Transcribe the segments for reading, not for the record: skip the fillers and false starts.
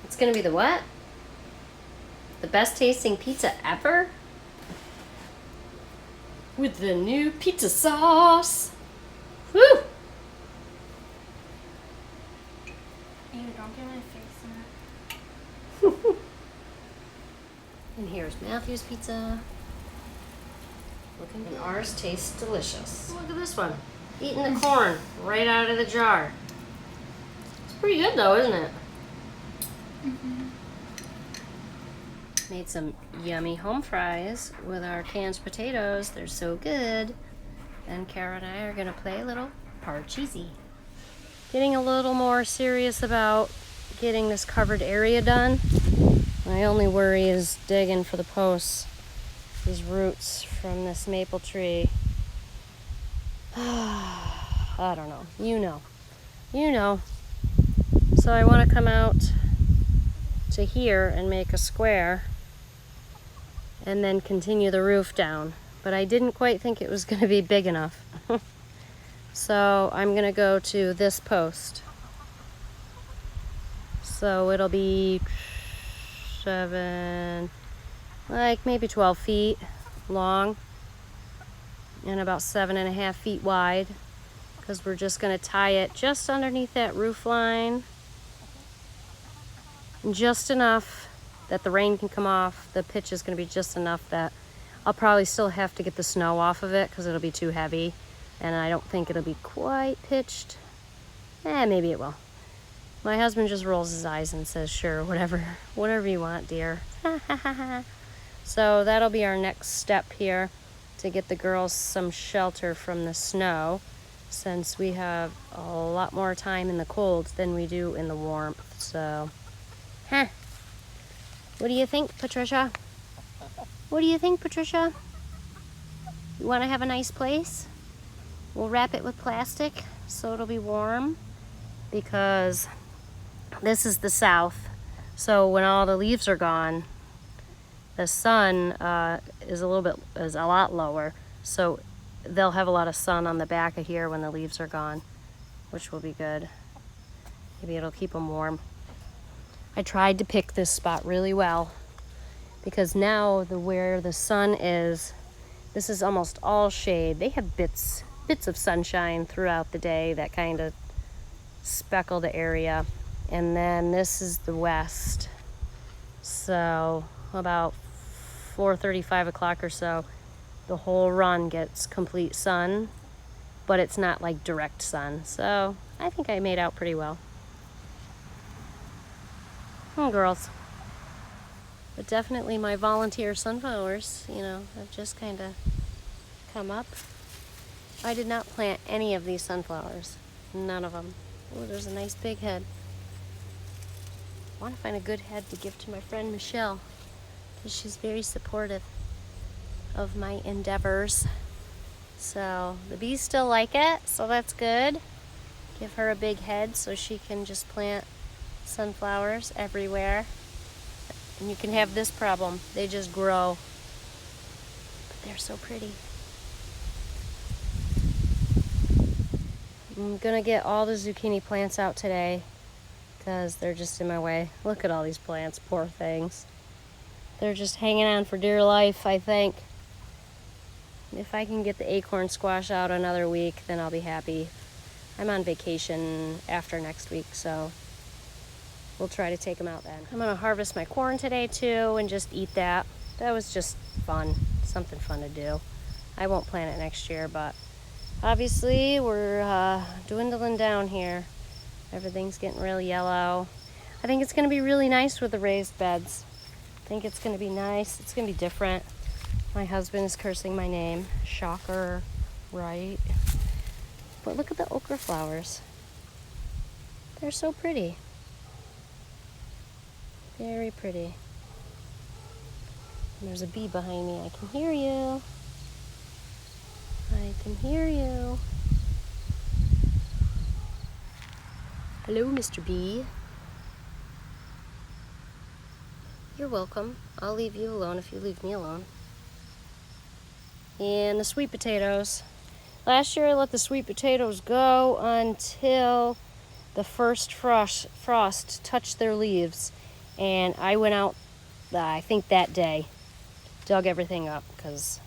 It's gonna be the what? The best tasting pizza ever? With the new pizza sauce. Woo! Ew, don't get my face in it. And here's Matthew's pizza. And ours tastes delicious. Look at this one. Eating the corn right out of the jar. It's pretty good though, isn't it? Mm-hmm. Made some yummy home fries with our canned potatoes. They're so good. And Kara and I are gonna play a little Parcheesi. Getting a little more serious about getting this covered area done. My only worry is digging for the posts. These roots from this maple tree. I don't know. You know. So I want to come out to here and make a square and then continue the roof down. But I didn't quite think it was going to be big enough. So I'm going to go to this post. So it'll be 7, like maybe 12 feet long and about 7.5 feet wide, because we're just going to tie it just underneath that roof line, just enough that the rain can come off. The pitch is going to be just enough that I'll probably still have to get the snow off of it because it'll be too heavy, and I don't think it'll be quite pitched. Maybe it will. My husband just rolls his eyes and says, sure, whatever you want, dear. So that'll be our next step here, to get the girls some shelter from the snow, since we have a lot more time in the cold than we do in the warmth. So, what do you think, Patricia? What do you think, Patricia? You want to have a nice place? We'll wrap it with plastic so it'll be warm, because this is the south. So when all the leaves are gone, the sun is a lot lower, so they'll have a lot of sun on the back of here when the leaves are gone, which will be good. Maybe it'll keep them warm. I tried to pick this spot really well, because now where the sun is, this is almost all shade. They have bits of sunshine throughout the day that kind of speckle the area, and then this is the west. So about 4:30, 5 o'clock or so, the whole run gets complete sun, but it's not like direct sun. So I think I made out pretty well. Girls. But definitely my volunteer sunflowers, have just kind of come up. I did not plant any of these sunflowers. None of them. Oh, there's a nice big head. I want to find a good head to give to my friend Michelle, because she's very supportive of my endeavors. So the bees still like it, so that's good. Give her a big head so she can just plant sunflowers everywhere. And you can have this problem. They just grow. But they're so pretty. I'm gonna get all the zucchini plants out today, because they're just in my way. Look at all these plants, poor things. They're just hanging on for dear life, I think. If I can get the acorn squash out another week, then I'll be happy. I'm on vacation after next week, so we'll try to take them out then. I'm gonna harvest my corn today too and just eat that. That was just fun, something fun to do. I won't plant it next year, but obviously we're dwindling down here. Everything's getting really yellow. I think it's gonna be really nice with the raised beds. I think it's gonna be nice. It's gonna be different. My husband is cursing my name. Shocker, right? But look at the okra flowers. They're so pretty. Very pretty. And there's a bee behind me. I can hear you. I can hear you. Hello, Mr. Bee. You're welcome. I'll leave you alone if you leave me alone. And the sweet potatoes. Last year I let the sweet potatoes go until the first frost touched their leaves. And I went out, I think that day, dug everything up because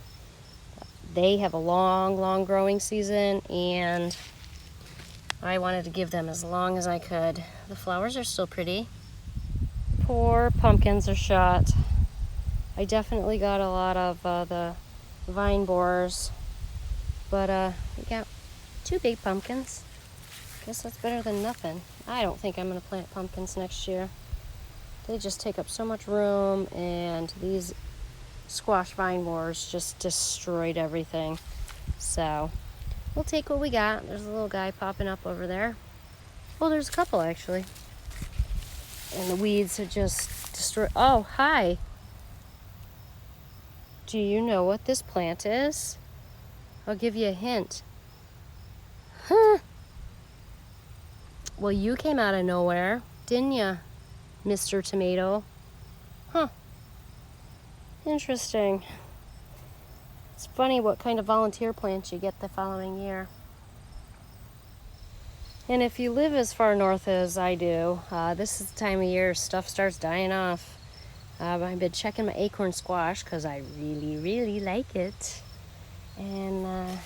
they have a long growing season, and I wanted to give them as long as I could. The flowers are still pretty. Poor pumpkins are shot. I definitely got a lot of the vine borers, but we got 2 big pumpkins. Guess that's better than nothing. I don't think I'm gonna plant pumpkins next year. They just take up so much room, and these squash vine borers just destroyed everything. So we'll take what we got. There's a little guy popping up over there. Oh, there's a couple actually. And the weeds have just destroyed. Oh, hi. Do you know what this plant is? I'll give you a hint. Huh. Well, you came out of nowhere, didn't you, Mr. Tomato? Huh. Interesting. It's funny what kind of volunteer plants you get the following year. And if you live as far north as I do, this is the time of year stuff starts dying off. I've been checking my acorn squash because I really like it. And I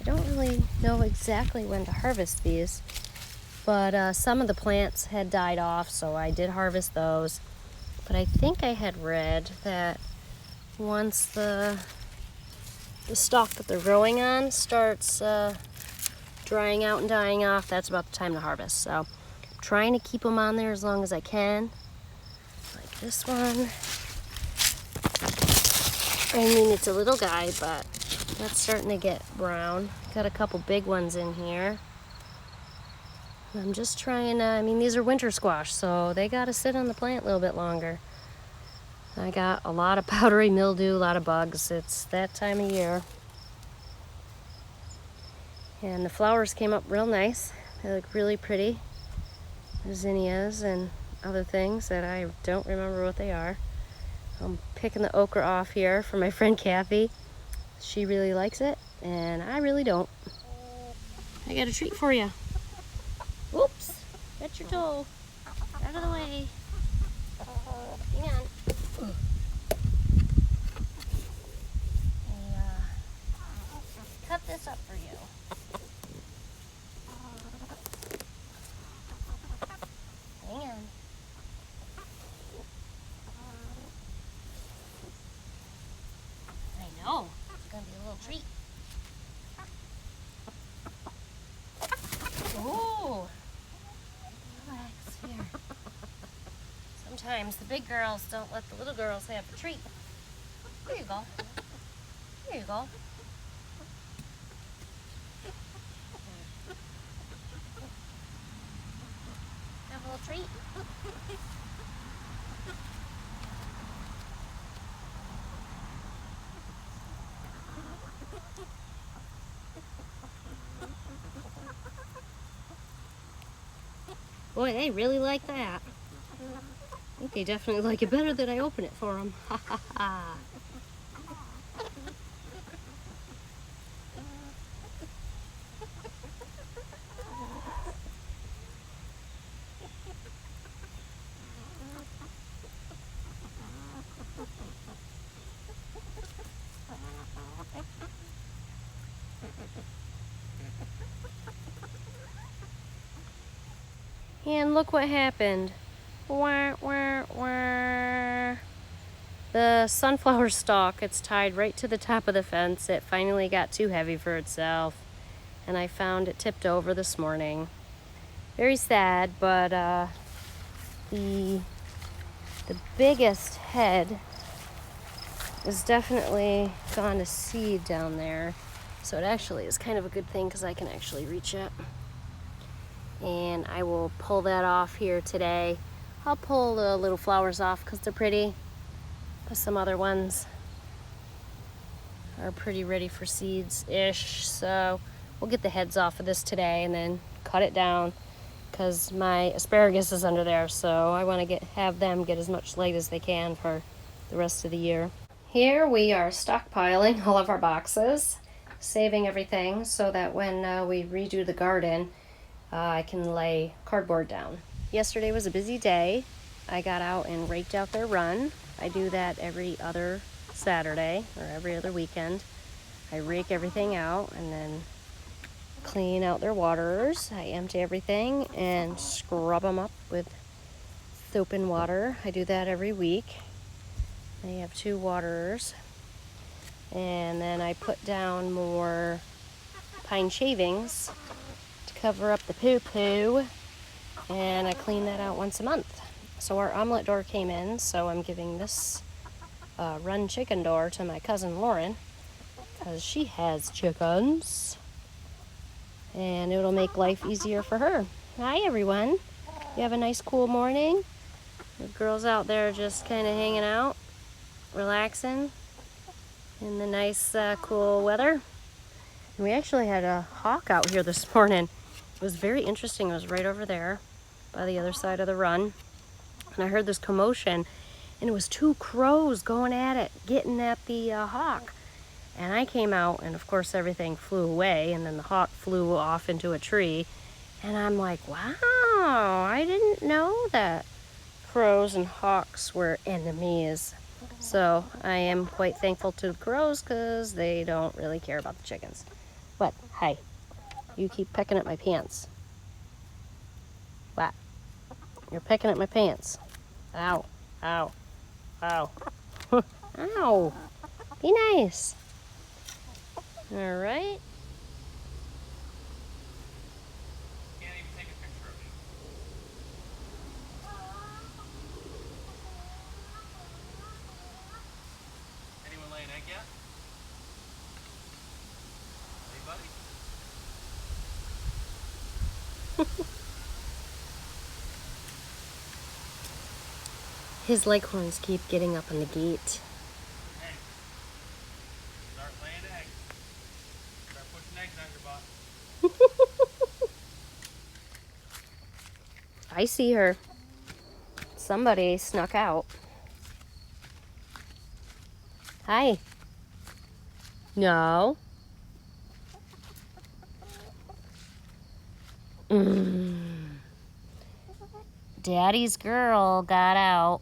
don't really know exactly when to harvest these, but some of the plants had died off, so I did harvest those. But I think I had read that once the stalk that they're growing on starts drying out and dying off, that's about the time to harvest. So I'm trying to keep them on there as long as I can. Like this one. I mean, it's a little guy, but that's starting to get brown. Got a couple big ones in here. I'm just trying to, I mean, these are winter squash, so they gotta sit on the plant a little bit longer. I got a lot of powdery mildew, a lot of bugs. It's that time of year. And the flowers came up real nice. They look really pretty. Zinnias and other things that I don't remember what they are. I'm picking the okra off here for my friend Kathy. She really likes it, and I really don't. I got a treat for you. Oops, got your toe. Out of the way. Hang on. Cut this up for you. Hang on. I know. It's gonna be a little treat. Ooh. Relax here. Sometimes the big girls don't let the little girls have a treat. Here you go. Here you go. Have a little treat. Boy, they really like that. I think they definitely like it better that I open it for them. Ha ha ha. And look what happened. Wah, wah, wah. The sunflower stalk, it's tied right to the top of the fence. It finally got too heavy for itself, and I found it tipped over this morning. Very sad, but the biggest head is definitely gone to seed down there. So it actually is kind of a good thing because I can actually reach it. And I will pull that off here today. I'll pull the little flowers off because they're pretty, but some other ones are pretty ready for seeds-ish. So we'll get the heads off of this today and then cut it down because my asparagus is under there, so I want to have them get as much light as they can for the rest of the year. Here we are stockpiling all of our boxes, saving everything so that when we redo the garden, I can lay cardboard down. Yesterday was a busy day. I got out and raked out their run. I do that every other Saturday or every other weekend. I rake everything out and then clean out their waterers. I empty everything and scrub them up with soap and water. I do that every week. They have 2 waterers. And then I put down more pine shavings to cover up the poo-poo. And I clean that out once a month. So our omelet door came in, so I'm giving this run chicken door to my cousin Lauren because she has chickens. And it'll make life easier for her. Hi everyone. You have a nice cool morning? The girls out there just kind of hanging out, relaxing in the nice cool weather. And we actually had a hawk out here this morning. It was very interesting. It was right over there by the other side of the run. And I heard this commotion, and it was 2 crows going at it, getting at the hawk. And I came out, and of course everything flew away, and then the hawk flew off into a tree. And I'm like, wow, I didn't know that crows and hawks were enemies. So I am quite thankful to the crows because they don't really care about the chickens. What? Hi. You keep pecking at my pants. What? You're pecking at my pants. Ow. Ow. Ow. Ow. Be nice. All right. Can't even take a picture of you. Anyone lay an egg yet? Anybody? His leghorns keep getting up on the gate. Hey. Start laying eggs. Start pushing eggs on your butt. I see her. Somebody snuck out. Hi. No. Daddy's girl got out.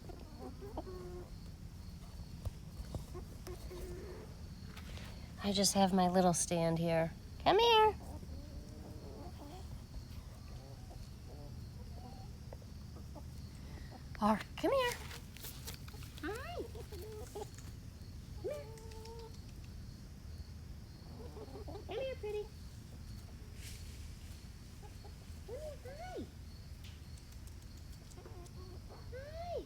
I just have my little stand here. Come here. Or come here. Hi. Come here. Come here, pretty. Come here, hi. Hi.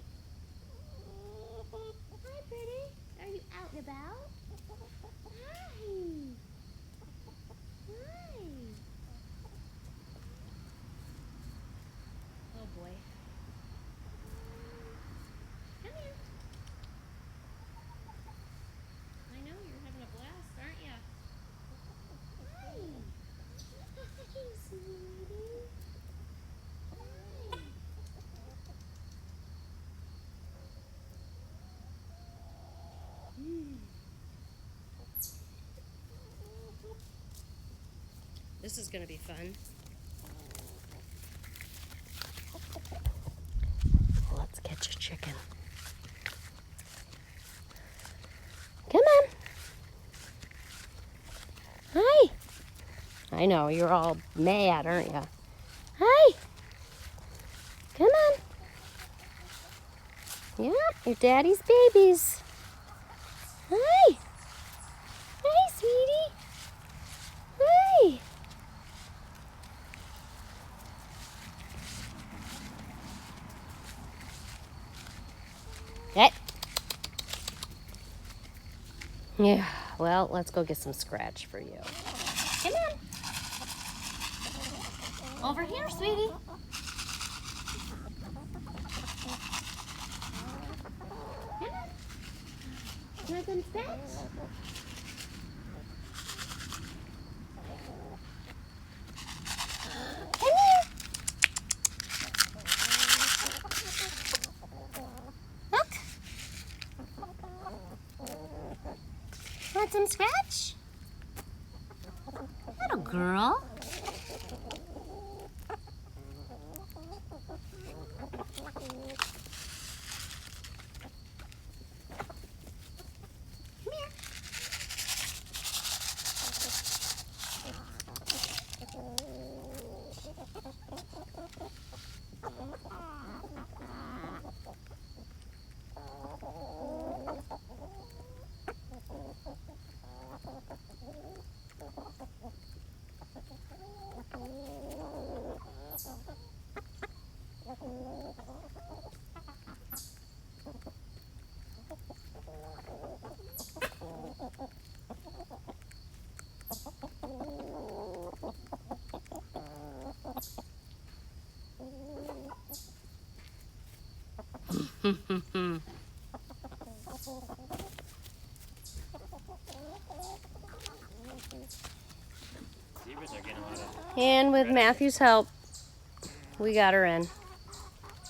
Hi, pretty. Are you out and about? Hi. Hi. Oh boy. Come here. I know you're having a blast, aren't you? Hi. Hi, sweetie. Hi. This is gonna be fun. Let's catch a chicken. Come on. Hi. I know, you're all mad, aren't you? Hi. Come on. Yeah, your daddy's babies. Hi. Hi, sweetie. Hi. Hey. Yeah, well, let's go get some scratch for you. Come on. Over here, sweetie. Come on. You want some scratch? Come here. Look. Want some scratch? Little girl. And with Matthew's help, we got her in.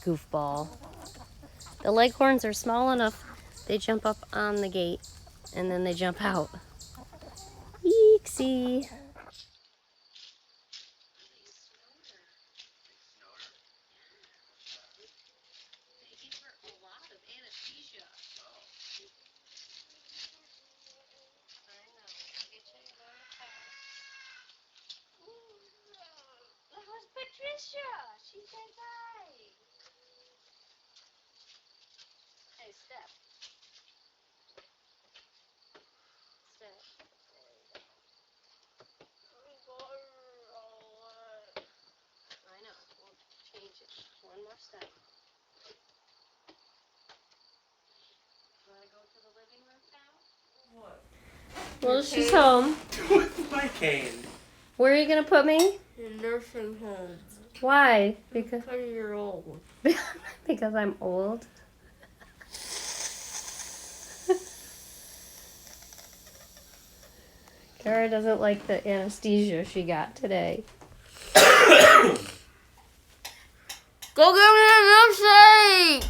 Goofball. The leghorns are small enough, they jump up on the gate and then they jump out. Eexy. Patricia, she said hi. Hey, step. Step. I know. We'll change it. One more step. Want to go to the living room now? What? Well, she's home. With my cane. Where are you gonna put me? In nursing home. Why? Because you're old. because I'm old. Kara doesn't like the anesthesia she got today. Go get me a milkshake!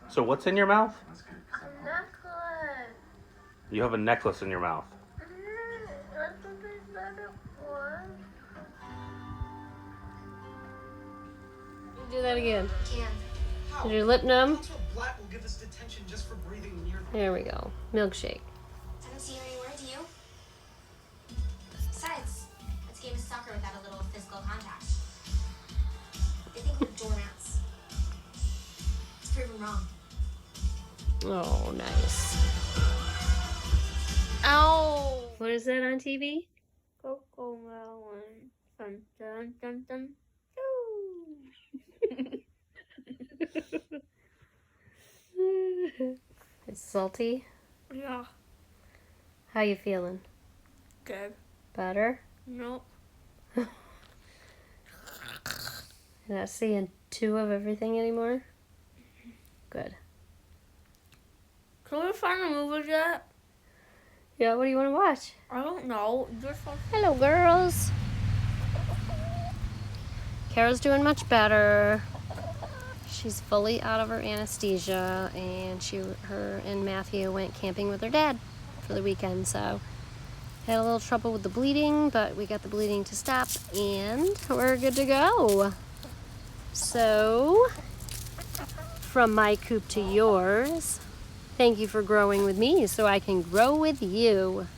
So what's in your mouth? A necklace. You have a necklace in your mouth. Do that again. How? Is your lip numb? That's what Black will give us detention just for breathing near them. There we go. Milkshake. I don't see you anywhere, do you? Besides, it's a game of soccer without a little physical contact. They think we're doormats. It's proven wrong. Oh, nice. Ow! What is that on TV? Coco Melon. Dun dun dun dun. It's salty. Yeah. How you feeling? Good. Better? Nope. You're not seeing two of everything anymore? Good. Can we find the movies yet? Yeah, what do you want to watch? I don't know. Just Hello, girls. Kara's doing much better. She's fully out of her anesthesia, and her and Matthew went camping with their dad for the weekend, so had a little trouble with the bleeding, but we got the bleeding to stop, and we're good to go. So, from my coop to yours, thank you for growing with me so I can grow with you.